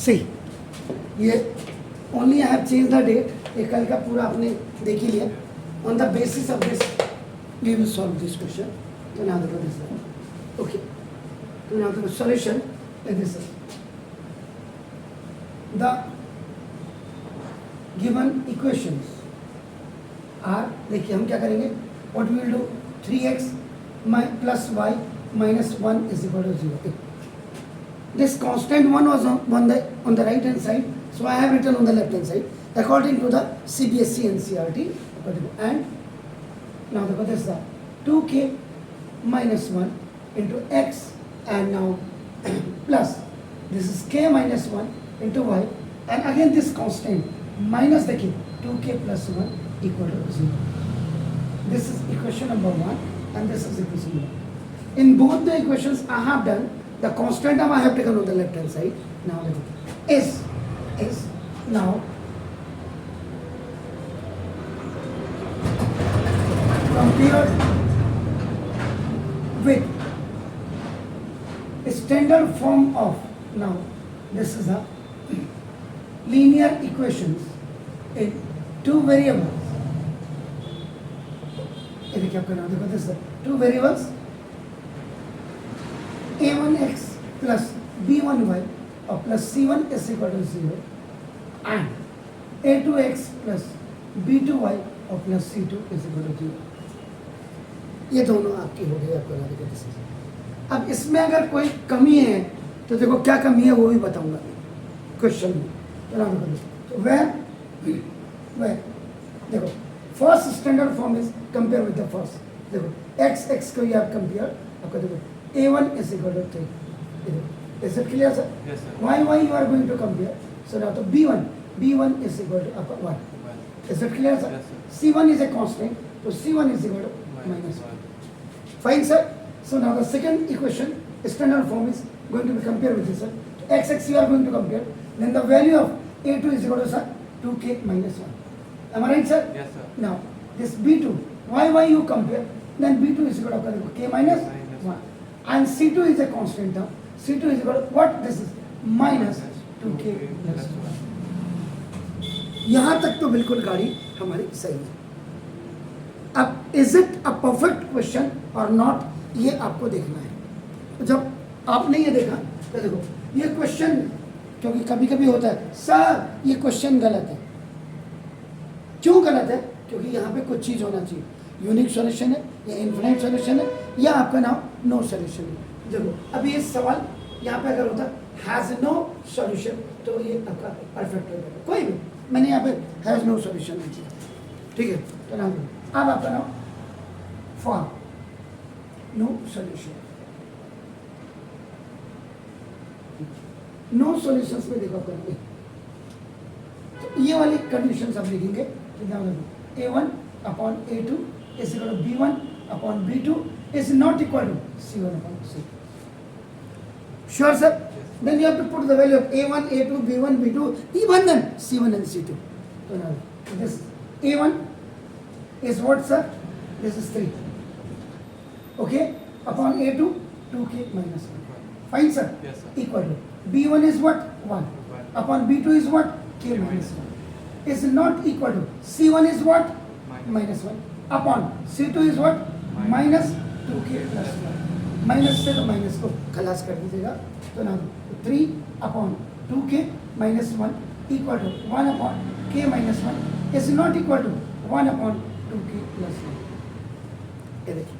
सी ये only I have change the date, ये कल का पूरा आपने देख ही लिया. On the basis of this we will solve this question. तो नाउ देखो दिस ओके. तो now the solution is this. The given equations are, देखिए हम क्या करेंगे, what we will do, 3x plus y minus 1 is equal to 0. This constant one was on the right hand side, so I have written on the left hand side according to the CBSE and CRT. And now the this is the 2k minus 1 into x, and now plus this is k minus 1 into y, and again this constant minus the k, 2k plus 1 equal to 0. This is equation number 1 and this is equation number 1. In both the equations I have done the constant term I have taken on the left hand side. Now is now compared with standard form of, now this is a linear equations in two variables. ये क्या करना, देखो this two variables a1x plus b1y or plus c1 is equal to 0 and a2x plus b2y or plus c2 is equal to 0. ये दोनों आपकी हो गई. आपको देखो दिस. अब इसमें अगर कोई कमी है तो देखो क्या कमी है वो भी बताऊंगा क्वेश्चन में. तो वह देखो first standard form is compare with the first. देखो x को ये आप कंपेयर, आपको देखो a1 is equal to 3. Is it clear, sir? Yes, sir. Why you are going to compare? So now the b1 is equal to 1. Is it clear, sir? Yes, sir. c1 is a constant, so c1 is equal to minus 1. Fine, sir. So now the second equation, standard form, is going to be compared with this, sir. X you are going to compare. Then the value of a2 is equal to, sir, 2k minus 1. Am I right, sir? Yes, sir. Now this b2, why you compare? Then b2 is equal to k minus 1. And c2 is a constant term. c2 is equal to what? This is minus 2k plus 1. यहाँ तक तो बिल्कुल गाड़ी हमारी सही है. अब is it a perfect question और नॉट, ये आपको देखना है. जब आपने ये देखा तो देखो ये क्वेश्चन, क्योंकि कभी कभी होता है सर ये क्वेश्चन गलत है. क्यों गलत है? क्योंकि यहाँ पे कुछ चीज़ होना चाहिए, यूनिक सॉल्यूशन है या इन्फिनिट सॉल्यूशन है या आपका नाम नो सॉल्यूशन है. देखो अभी ये सवाल यहाँ पे अगर होता हैज़ नो सॉल्यूशन तो ये आपका परफेक्ट हो जाएगा. कोई भी, मैंने यहाँ पे हैज़ नो सॉल्यूशन नहीं किया. ठीक है, तो नाम अब आपका नाम for no solution. No solutions में देखो करेंगे तो ये वाली कंडीशंस आप लिखेंगे. a1 upon a2 is equal to b1 upon b2 is not equal to c1 upon c2. Sure, sir? Yes. Then you have to put the value of a1, a2, b1, b2, even then c1 and c2. So now this a1 is what, sir? This is 3. Okay? Upon a2, 2k minus 1. Fine, sir? Yes, sir. Equal to b1 is what? 1. Upon b2 is what? K minus 1. Is not equal to c1 is what? Minus 1. Upon c2 is what? Minus 2k plus 1. Minus से तो minus को खलास कर दीजिएगा. तो ना 3 upon 2k minus 1 equal to 1 upon k minus 1 is not equal to 1 upon 2k plus 1. ये देखिए,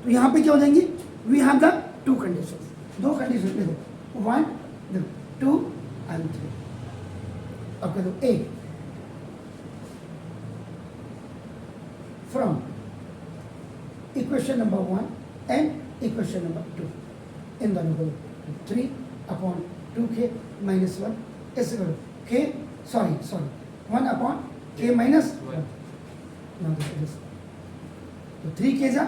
तो यहाँ पे क्या हो जाएंगी? We have the two conditions. दो कंडीशन देखो, 1 देखो 2 एंड 3. अब कह दो A from equation number 1 and equation number 2. In the number 3 upon 2k minus 1 is equal to k, sorry 1 upon k minus 1. Now this. तो 3k जा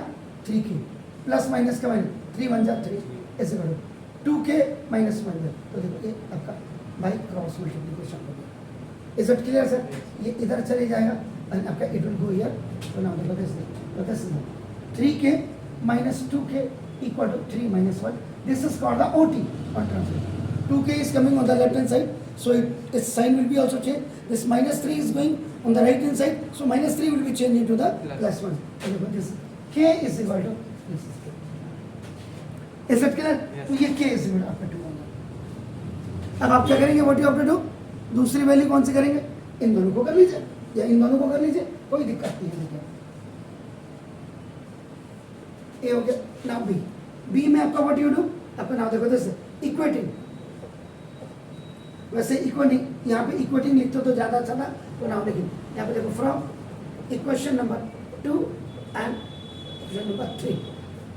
3k plus minus का minus 3 1 जा 3 is equal to 2k minus 1 जा. तो देखो ये आपका by cross multiplication हो गया. Is it clear sir? ये इधर चले जाएगा and आपका it will go here. So now this is 3k minus 2k equal to 3 minus 1. This is called the OT, on transfer. 2k is coming on the left hand side, so its sign will be also changed. This -3 is going on the right hand side, so -3 will be changed into the +1. This k is equal to this is k. Is it clear? तो ये k is equal to आपका 2 होगा. अब आप क्या करेंगे? What you have to do? दूसरी value कौन सी करेंगे? इन दोनों को कर लीजिए या इन दोनों को कर लीजिए, कोई दिक्कत नहीं है. ए हो गया. नाउ बी में आपका व्हाट यू डू, आपका नाम देखो दिस इक्वेटिंग. वैसे इक्वेटिंग यहाँ पे इक्वेटिंग लिखते तो ज़्यादा अच्छा था, तो नाम लिखिए यहाँ पे देखो from equation number 2 and equation number 3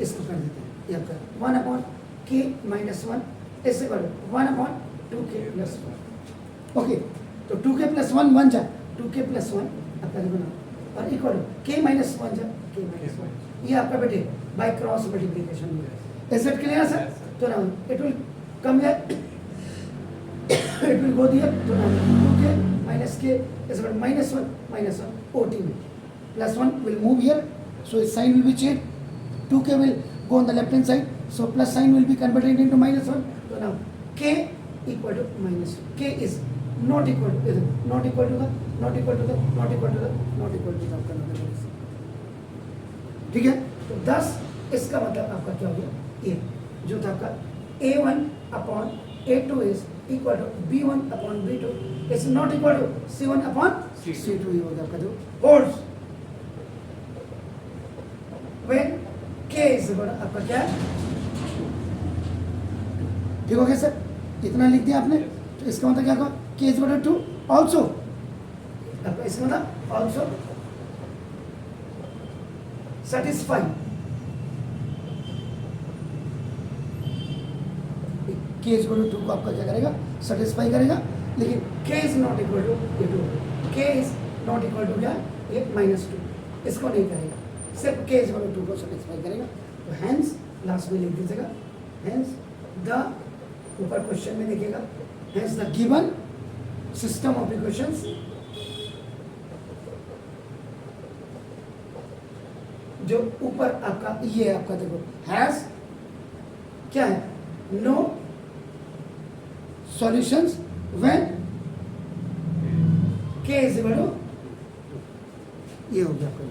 इसको कर देते हैं. ये आपका 1/k-1 इससे करो 1/2k+1. ओके, तो 2k + 1 1 जा 2k + 1 आपका देखो ना, और इक्वल k - 1 जा k-1. ये आपका बेटे बाय क्रॉस मल्टीप्लिकेशन में. Is it clear sir? तो now it will come here, it will go there, so now 2k - k is equal to -1 OT में. +1 will move here, so its sign will be changed. 2k will go on the left hand side, so plus sign will be converted into -1. So now k equal to -2. K is not equal to the not equal to the आपका number. ठीक है, तो 10 इसका मतलब आपका क्या हो गया? A जो था आपका A1/A2 is equal to B1/B2 is not equal to C1/C2. ये हो गया आपका जो holds when K is equal to आपका क्या है? ठीक हो गया सर? इतना लिख दिया आपने, तो इसका मतलब क्या होगा? K is equal to 2 also. आपका इसका मतलब also satisfy. K is equal to 2 को आपका क्या करेगा? सेटिस्फाई करेगा. लेकिन K is not equal to ये 2. K is not equal to क्या? ये -2. इसको नहीं करेगा, सिर्फ K is equal to 2 को सेटिस्फाई करेगा. तो hence लास्ट में लिख दीजिएगा, hence the ऊपर क्वेश्चन में देखिएगा, hence the given system of equations जो ऊपर आपका ये आपका देखो हैज क्या है? No solutions when k is equal to ये हो गया आपका.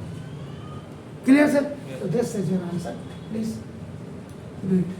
Clear sir? तो this is your answer. Please do it.